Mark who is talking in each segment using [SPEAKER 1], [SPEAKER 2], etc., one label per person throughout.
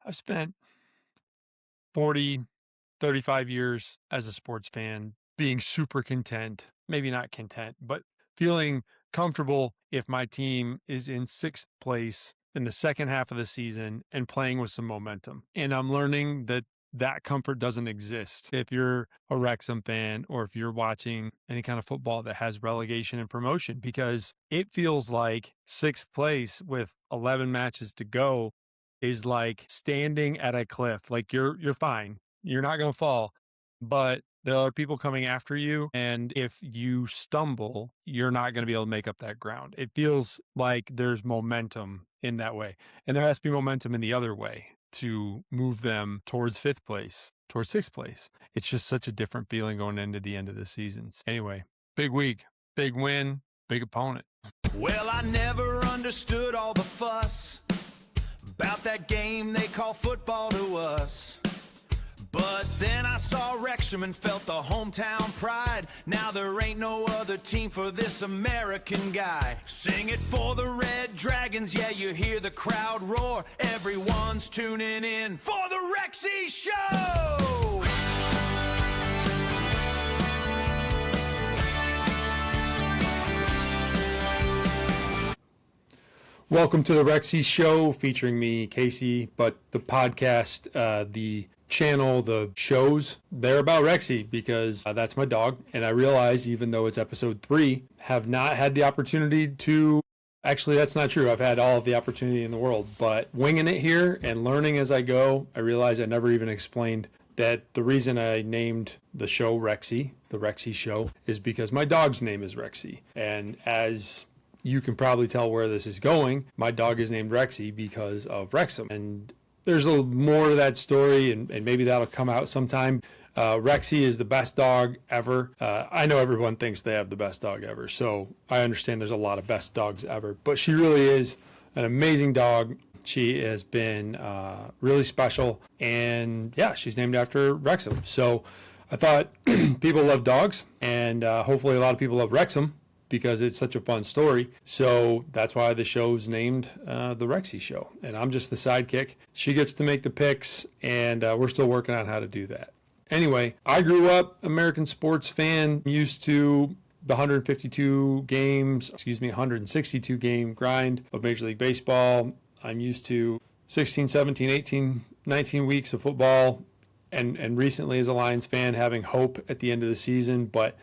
[SPEAKER 1] I've spent 40, 35 years as a sports fan being super content, maybe not content, but feeling comfortable if my team is in sixth place in the second half of the season and playing with some momentum. And I'm learning that that comfort doesn't exist if you're a Wrexham fan or if you're watching any kind of football that has relegation and promotion, because it feels like sixth place with 11 matches to go is like standing at a cliff. Like you're fine. You're not going to fall, but there are people coming after you. And if you stumble, you're not going to be able to make up that ground. It feels like there's momentum in that way. And there has to be momentum in the other way to move them towards fifth place, towards sixth place. It's just such a different feeling going into the end of the season. Anyway, big week, big win, big opponent.
[SPEAKER 2] Well, I never understood all the fuss about that game they call football to us. But then I saw Wrexham and felt the hometown pride. Now there ain't no other team for this American guy. Sing it for the Red Dragons, yeah, you hear the crowd roar. Everyone's tuning in for the Wrexie Show!
[SPEAKER 1] Welcome to the Wrexie Show, featuring me, Casey, but the podcast, the channel, the shows, they're about Wrexie because that's my dog. And I realize, even though it's episode 3, have not had the opportunity to, actually that's not true. I've had all of the opportunity in the world, but winging it here and learning as I go, I realize I never even explained that the reason I named the show Wrexie, the Wrexie Show, is because my dog's name is Wrexie. And as you can probably tell where this is going, my dog is named Wrexie because of Wrexham. And there's a little more to that story, and maybe that'll come out sometime. Wrexie is the best dog ever. I know everyone thinks they have the best dog ever, so I understand there's a lot of best dogs ever, but she really is an amazing dog. She has been really special, and yeah, she's named after Wrexham. So I thought people love dogs, and hopefully a lot of people love Wrexham, because it's such a fun story. So that's why the show's named the Wrexie Show. And I'm just the sidekick. She gets to make the picks, and we're still working on how to do that. Anyway, I grew up American sports fan, used to the 162 game grind of Major League Baseball. I'm used to 16, 17, 18, 19 weeks of football, and recently as a Lions fan having hope at the end of the season. But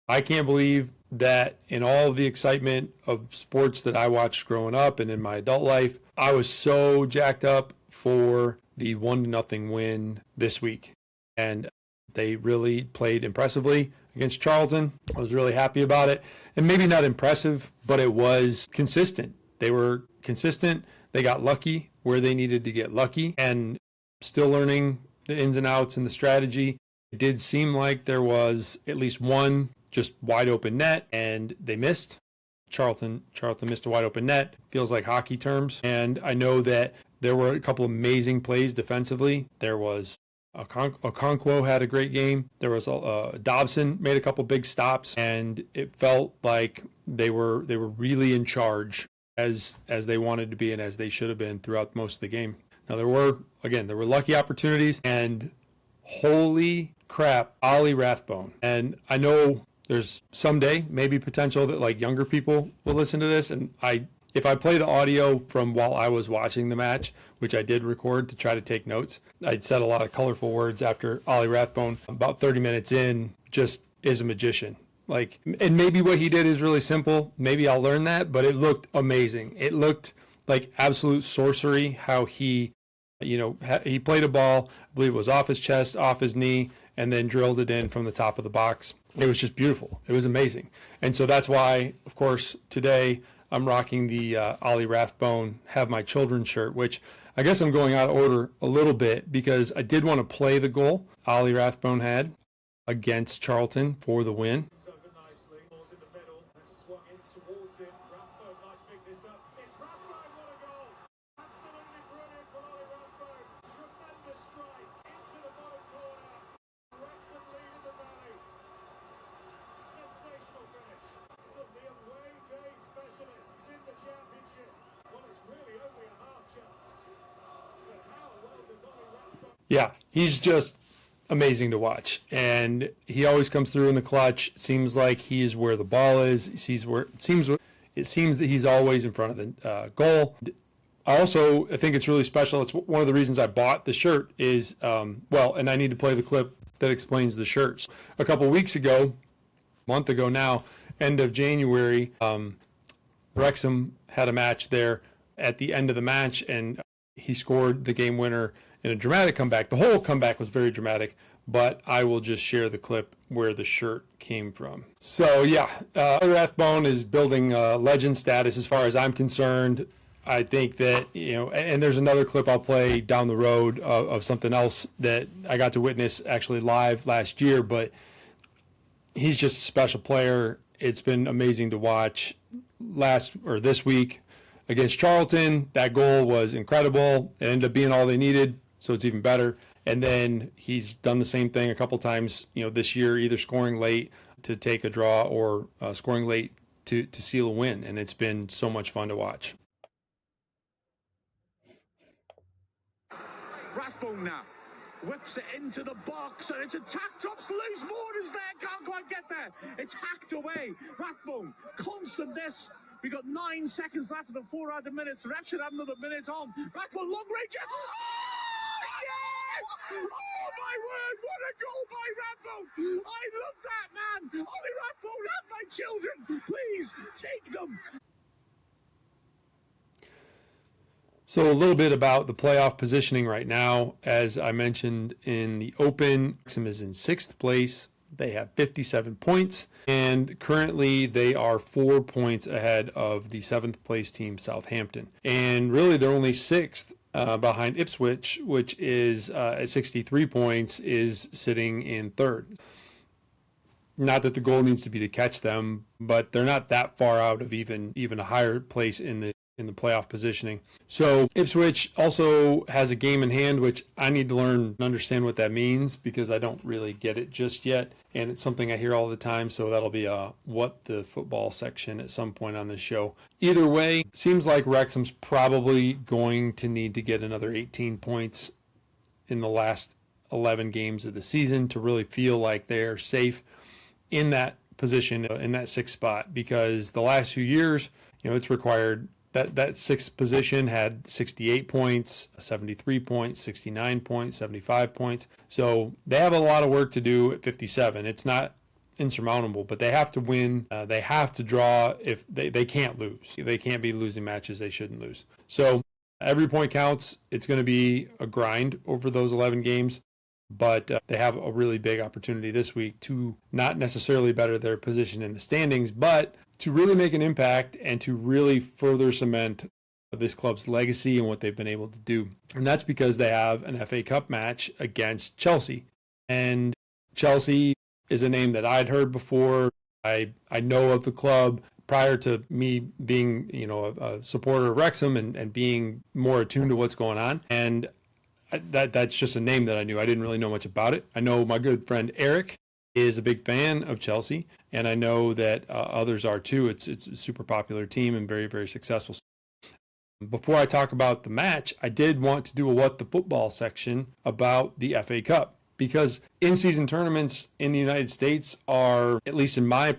[SPEAKER 1] I can't believe that in all of the excitement of sports that I watched growing up and in my adult life, I was so jacked up for the 1-0 win this week. And they really played impressively against Charlton. I was really happy about it. And maybe not impressive, but it was consistent. They were consistent. They got lucky where they needed to get lucky, and still learning the ins and outs and the strategy. It did seem like there was at least one just wide open net, and they missed. Charlton missed a wide open net. Feels like hockey terms. And I know that there were a couple amazing plays defensively. There was Okonkwo had a great game. There was Dobson made a couple big stops, and it felt like they were really in charge as they wanted to be and as they should have been throughout most of the game. Now there were lucky opportunities, and holy crap, Ollie Rathbone. And I know there's someday maybe potential that like younger people will listen to this, and if I play the audio from while I was watching the match, which I did record to try to take notes, I'd said a lot of colorful words after Ollie Rathbone, about 30 minutes in, just is a magician. Like, and maybe what he did is really simple. Maybe I'll learn that, but it looked amazing. It looked like absolute sorcery how he played a ball, I believe it was off his chest, off his knee, and then drilled it in from the top of the box. It was just beautiful. It was amazing. And so that's why, of course, today I'm rocking the Ollie Rathbone Have My Children shirt, which I guess I'm going out of order a little bit because I did want to play the goal Ollie Rathbone had against Charlton for the win. Yeah, he's just amazing to watch, and he always comes through in the clutch. Seems like he is where the ball is. He sees where it seems that he's always in front of the goal. I think it's really special. It's one of the reasons I bought the shirt is, and I need to play the clip that explains the shirts. A couple weeks ago, a month ago now, end of January, Wrexham had a match there at the end of the match, and he scored the game winner in a dramatic comeback. The whole comeback was very dramatic, but I will just share the clip where the shirt came from. So yeah, Rathbone is building legend status as far as I'm concerned. I think that, and there's another clip I'll play down the road of something else that I got to witness actually live last year, but he's just a special player. It's been amazing to watch this week against Charlton. That goal was incredible. It ended up being all they needed, so it's even better. And then he's done the same thing a couple times, this year, either scoring late to take a draw or scoring late to seal a win. And it's been so much fun to watch.
[SPEAKER 3] Rathbone now whips it into the box, and it's attack, drops loose. Morden's there, can't quite get there. It's hacked away. Rathbone, constant this. We got 9 seconds left of the 4 other minutes. The ref should have another minute on. Rathbone, long range. Oh, yes! Oh, my word, what a goal by Rathbone. I love that, man. Ollie Rathbone, have my children. Please, take them.
[SPEAKER 1] So a little bit about the playoff positioning right now. As I mentioned in the Open, Wrexham is in 6th place. They have 57 points, and currently they are 4 points ahead of the 7th place team, Southampton. And really they're only 6th behind Ipswich, which is at 63 points, is sitting in 3rd. Not that the goal needs to be to catch them, but they're not that far out of even a higher place in the playoff positioning. So Ipswich also has a game in hand, which I need to learn and understand what that means, because I don't really get it just yet. And it's something I hear all the time. So that'll be what the football section at some point on this show. Either way, seems like Wrexham's probably going to need to get another 18 points in the last 11 games of the season to really feel like they're safe in that position, in that 6th spot, because the last few years, it's required that 6th position had 68 points, 73 points, 69 points, 75 points. So they have a lot of work to do at 57. It's not insurmountable, but they have to win. They have to draw. If they can't lose. They can't be losing matches they shouldn't lose. So every point counts. It's going to be a grind over those 11 games. But they have a really big opportunity this week to not necessarily better their position in the standings, but to really make an impact and to really further cement this club's legacy and what they've been able to do. And that's because they have an FA Cup match against Chelsea. And Chelsea is a name that I'd heard before. I know of the club prior to me being, a supporter of Wrexham and being more attuned to what's going on. And that's just a name that I knew. I didn't really know much about it. I know my good friend Eric is a big fan of Chelsea, and I know that others are too. It's a super popular team and very, very successful. Before I talk about the match, I did want to do a What the Football section about the FA Cup, because in-season tournaments in the United States are, at least in my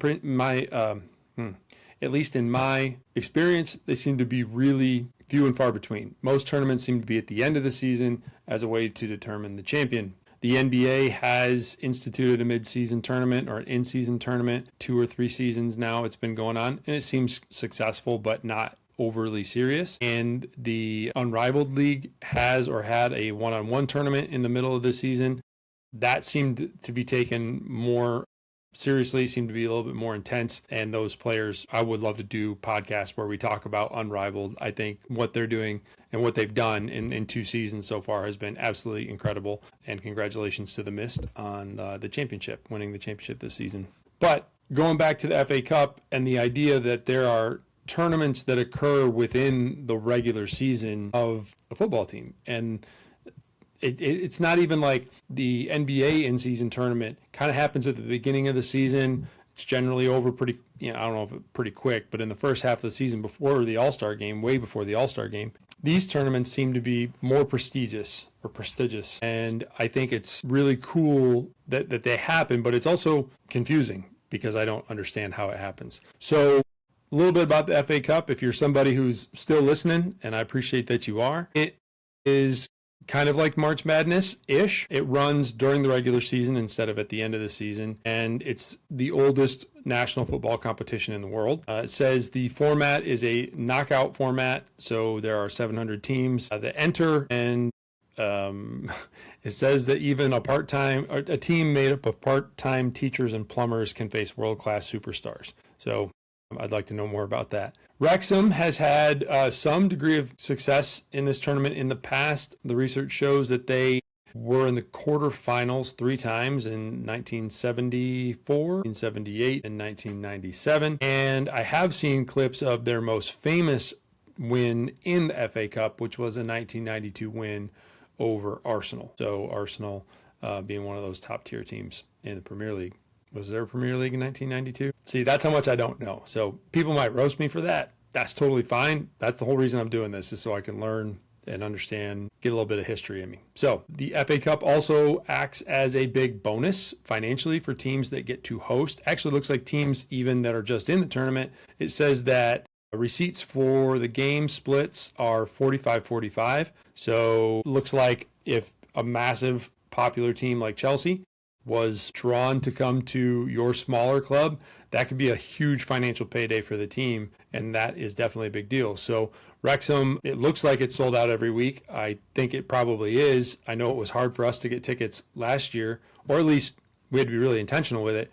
[SPEAKER 1] experience, they seem to be really few and far between. Most tournaments seem to be at the end of the season as a way to determine the champion. The NBA has instituted a mid-season tournament or an in-season tournament, 2 or 3 seasons now it's been going on, and it seems successful but not overly serious. And the Unrivaled League has or had a one-on-one tournament in the middle of the season. That seemed to be taken more seriously, seemed to be a little bit more intense. And those players, I would love to do podcasts where we talk about Unrivaled. I think what they're doing and what they've done in 2 seasons so far has been absolutely incredible. And congratulations to the Mist on the championship, winning the championship this season. But going back to the FA Cup and the idea that there are tournaments that occur within the regular season of a football team. And it's not even like the NBA in-season tournament kind of happens at the beginning of the season It's generally over pretty, I don't know if it's pretty quick, but in the first half of the season before the All-Star game, way before the All-Star game, these tournaments seem to be more prestigious. And I think it's really cool that they happen, but it's also confusing because I don't understand how it happens. So a little bit about the FA Cup. If you're somebody who's still listening, and I appreciate that you are, it is kind of like March Madness-ish. It runs during the regular season instead of at the end of the season, and it's the oldest national football competition in the world. It says the format is a knockout format, so there are 700 teams that enter, and it says that even a team made up of part-time teachers and plumbers can face world-class superstars. So I'd like to know more about that. Wrexham has had some degree of success in this tournament in the past. The research shows that they were in the quarterfinals 3 times in 1974, 1978, and 1997. And I have seen clips of their most famous win in the FA Cup, which was a 1992 win over Arsenal. So Arsenal being one of those top tier teams in the Premier League. Was there a Premier League in 1992? See, that's how much I don't know. So people might roast me for that. That's totally fine. That's the whole reason I'm doing this, is so I can learn and understand, get a little bit of history in me. So the FA Cup also acts as a big bonus financially for teams that get to host. Actually, looks like teams even that are just in the tournament. It says that receipts for the game splits are 45-45. So looks like if a massive popular team like Chelsea was drawn to come to your smaller club, that could be a huge financial payday for the team, and that is definitely a big deal. So Wrexham, it looks like it's sold out every week. I think it probably is. I know it was hard for us to get tickets last year, or at least we had to be really intentional with it.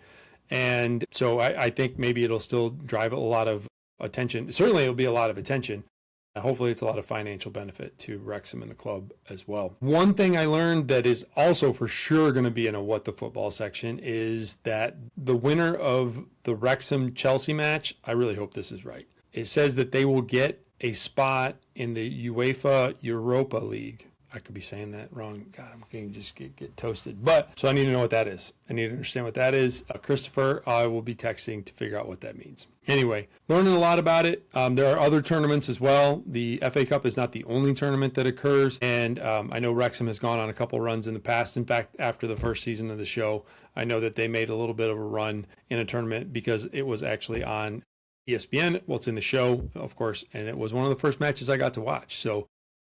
[SPEAKER 1] And so I think maybe it'll still drive a lot of attention. Certainly it'll be a lot of attention. Hopefully it's a lot of financial benefit to Wrexham and the club as well. One thing I learned that is also for sure going to be in a What the Football section is that the winner of the Wrexham-Chelsea match, I really hope this is right. It says that they will get a spot in the UEFA Europa League. I could be saying that wrong. God, I'm going to just get toasted. But so I need to know what that is. I need to understand what that is. Christopher, I will be texting to figure out what that means. Anyway, learning a lot about it. There are other tournaments as well. The FA Cup is not the only tournament that occurs. And I know Wrexham has gone on a couple runs in the past. In fact, after the first season of the show, I know that they made a little bit of a run in a tournament because it was actually on ESPN. Well, it's in the show, of course. And it was one of the first matches I got to watch. So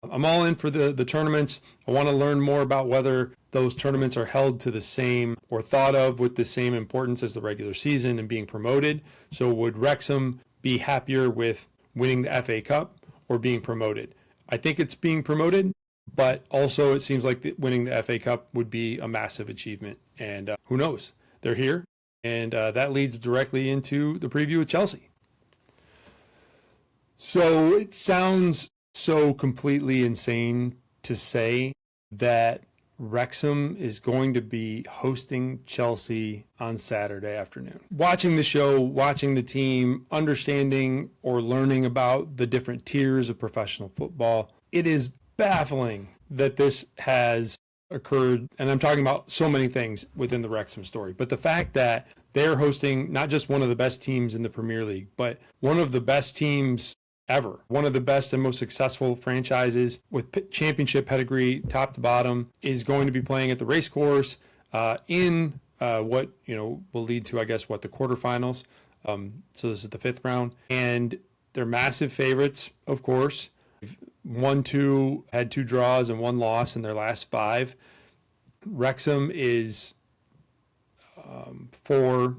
[SPEAKER 1] I'm all in for the tournaments. I want to learn more about whether those tournaments are held to the same or thought of with the same importance as the regular season and being promoted. So would Wrexham be happier with winning the FA Cup or being promoted? I think it's being promoted, but also it seems like winning the FA Cup would be a massive achievement. And who knows? They're here. And that leads directly into the preview with Chelsea. So it sounds so completely insane to say that Wrexham is going to be hosting Chelsea on Saturday afternoon. Watching the show, watching the team, understanding or learning about the different tiers of professional football, it is baffling that this has occurred. And I'm talking about so many things within the Wrexham story. But the fact that they're hosting not just one of the best teams in the Premier League, but one of the best teams ever. One of the best and most successful franchises with championship pedigree, top to bottom, is going to be playing at the race course in what will lead to, I guess, the quarterfinals. So this is the 5th round. And they're massive favorites, of course. Had 2 draws and 1 loss in their last 5. Wrexham is 4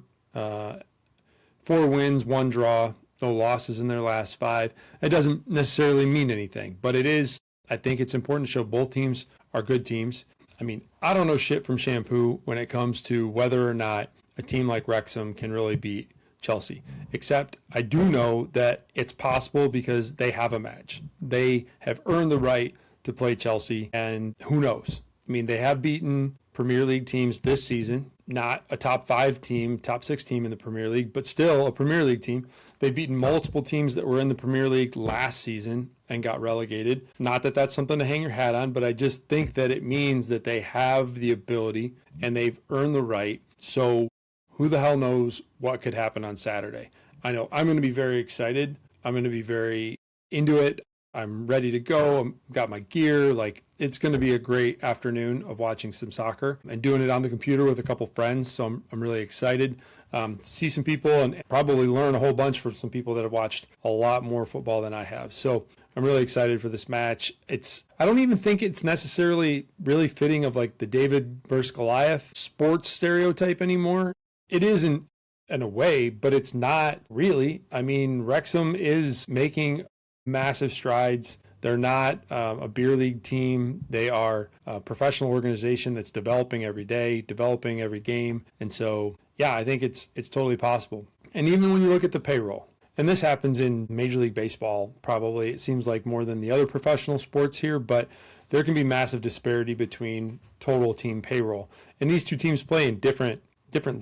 [SPEAKER 1] wins, 1 draw, no losses in their last 5. That doesn't necessarily mean anything, but I think it's important to show both teams are good teams. I mean, I don't know shit from shampoo when it comes to whether or not a team like Wrexham can really beat Chelsea, except I do know that it's possible because they have a match. They have earned the right to play Chelsea, and who knows? I mean, they have beaten Premier League teams this season, not a top 5 team, top 6 team in the Premier League, but still a Premier League team. They've beaten multiple teams that were in the Premier League last season and got relegated. Not that that's something to hang your hat on, but I just think that it means that they have the ability and they've earned the right. So who the hell knows what could happen on Saturday. I know I'm going to be very excited. I'm going to be very into it. I'm ready to go. I've got my gear. Like, it's going to be a great afternoon of watching some soccer and doing it on the computer with a couple friends. So I'm really excited to see some people and probably learn a whole bunch from some people that have watched a lot more football than I have. So I'm really excited for this match. I don't even think it's necessarily really fitting of like the David versus Goliath sports stereotype anymore. It isn't in a way, but it's not really. I mean, Wrexham is making massive strides. They're not a beer league team. They are a professional organization that's developing every day, developing every game. And so, yeah, I think it's totally possible. And even when you look at the payroll, and this happens in Major League Baseball, probably, it seems like more than the other professional sports here, but there can be massive disparity between total team payroll. And these two teams play in different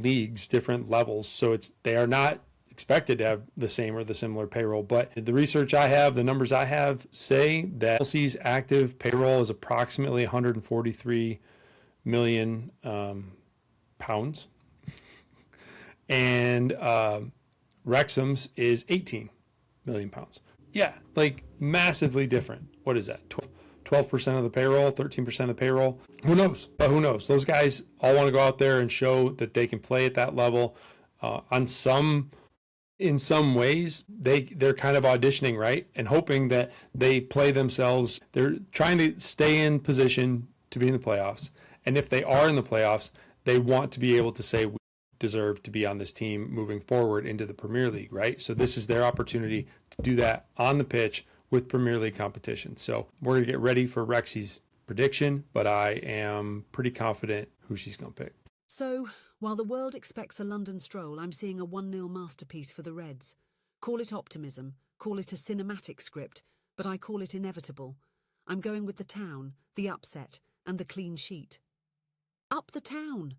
[SPEAKER 1] leagues, different levels. So they are not expected to have the same or the similar payroll. But the research I have, the numbers I have say that Chelsea's active payroll is approximately 143 million pounds. And Wrexham's is 18 million pounds. Yeah, like massively different. What is that? 12% of the payroll, 13% of the payroll. Who knows? But who knows? Those guys all want to go out there and show that they can play at that level. In some ways, they're kind of auditioning, right? And hoping that they play themselves. They're trying to stay in position to be in the playoffs. And if they are in the playoffs, they want to be able to say, we deserve to be on this team moving forward into the Premier League, right? So this is their opportunity to do that on the pitch with Premier League competition. So we're going to get ready for Rexie's prediction, but I am pretty confident who she's going to pick.
[SPEAKER 4] So, while the world expects a London stroll, I'm seeing a 1-0 masterpiece for the Reds. Call it optimism, call it a cinematic script, but I call it inevitable. I'm going with the town, the upset, and the clean sheet. Up the town!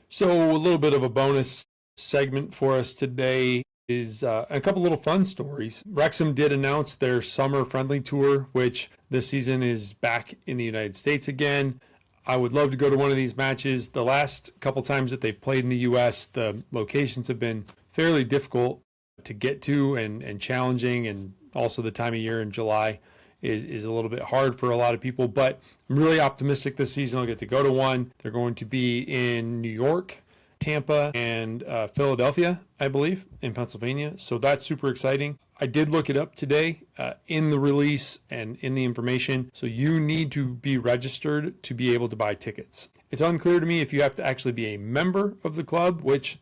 [SPEAKER 1] So a little bit of a bonus segment for us today is a couple little fun stories. Wrexham did announce their summer friendly tour, which this season is back in the United States again. I would love to go to one of these matches. The last couple times that they've played in the U.S., the locations have been fairly difficult to get to and challenging, and also the time of year in July is a little bit hard for a lot of people, but I'm really optimistic this season I'll get to go to one. They're going to be in New York, Tampa, and Philadelphia, I believe, in Pennsylvania. So that's super exciting. I did look it up today in the release and in the information. So you need to be registered to be able to buy tickets. It's unclear to me if you have to actually be a member of the club, which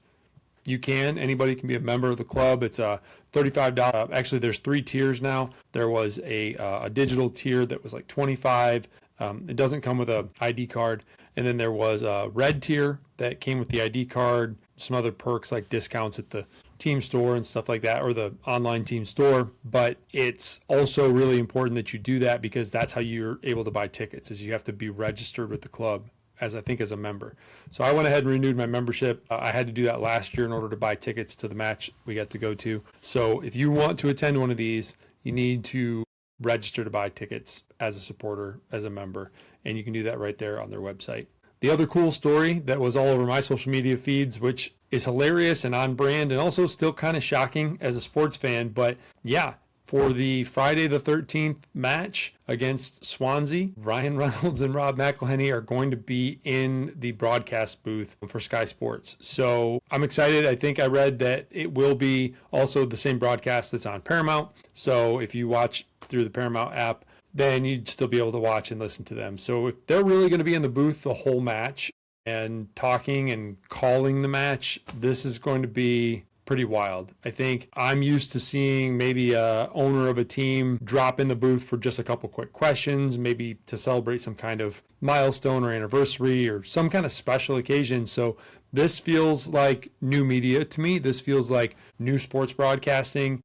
[SPEAKER 1] you can. Anybody can be a member of the club. It's a $35. Actually, there's 3 tiers now. There was a digital tier that was like $25. It doesn't come with a ID card. And then there was a red tier that came with the ID card, some other perks like discounts at the team store and stuff like that, or the online team store. But it's also really important that you do that, because that's how you're able to buy tickets, is you have to be registered with the club as a member. So I went ahead and renewed my membership. I had to do that last year in order to buy tickets to the match we got to go to. So if you want to attend one of these, you need to register to buy tickets as a supporter, as a member, and you can do that right there on their website. The other cool story that was all over my social media feeds, which is hilarious and on brand and also still kind of shocking as a sports fan, but yeah, for the Friday the 13th match against Swansea, Ryan Reynolds and Rob McElhenney are going to be in the broadcast booth for Sky Sports. So I'm excited. I think I read that it will be also the same broadcast that's on Paramount. So if you watch through the Paramount app, then you'd still be able to watch and listen to them. So if they're really going to be in the booth the whole match and talking and calling the match, this is going to be pretty wild. I think I'm used to seeing maybe a owner of a team drop in the booth for just a couple quick questions, maybe to celebrate some kind of milestone or anniversary or some kind of special occasion. So this feels like new media to me. This feels like new sports broadcasting,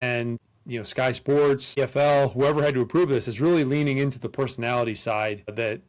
[SPEAKER 1] and Sky Sports, EFL, whoever had to approve this is really leaning into the personality side that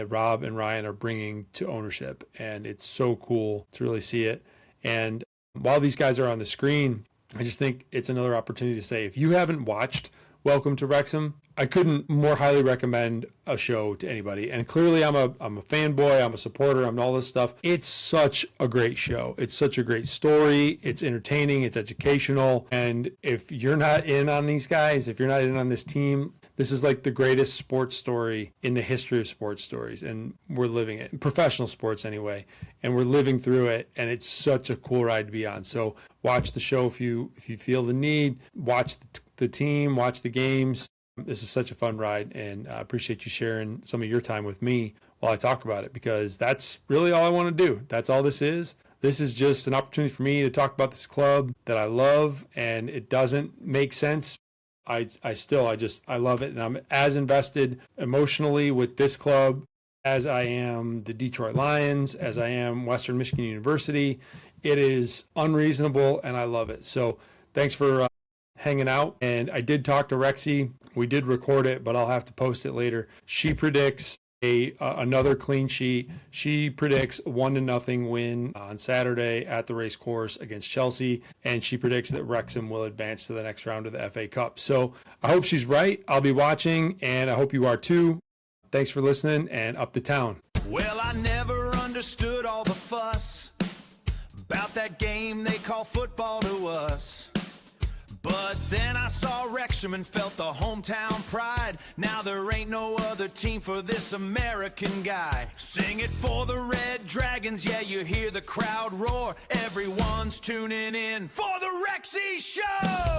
[SPEAKER 1] Rob and Ryan are bringing to ownership. And it's so cool to really see it. And while these guys are on the screen, I just think it's another opportunity to say, if you haven't watched Welcome to Wrexham, I couldn't more highly recommend a show to anybody. And clearly I'm a fanboy, I'm a supporter, I'm all this stuff. It's such a great show. It's such a great story. It's entertaining, it's educational. And if you're not in on these guys, if you're not in on this team, this is like the greatest sports story in the history of sports stories. And we're living it, professional sports anyway. And we're living through it. And it's such a cool ride to be on. So watch the show if you feel the need. Watch the team, watch the games. This is such a fun ride, and I appreciate you sharing some of your time with me while I talk about it, because that's really all I want to do. That's all this is. This is just an opportunity for me to talk about this club that I love, and it doesn't make sense. I love it, and I'm as invested emotionally with this club as I am the Detroit Lions, as I am Western Michigan University. It is unreasonable, and I love it. So thanks for hanging out. And I did talk to Wrexie. We did record it, but I'll have to post it later. She predicts another clean sheet. She predicts 1-0 win on Saturday at the race course against Chelsea, and she predicts that Wrexham will advance to the next round of the FA Cup. So I hope she's right. I'll be watching, and I hope you are too. Thanks for listening, and up to town.
[SPEAKER 2] Well, I never understood all the fuss about that game they call football to us. But then I saw Wrexham and felt the hometown pride. Now there ain't no other team for this American guy. Sing it for the Red Dragons, yeah, you hear the crowd roar. Everyone's tuning in for the Wrexie Show!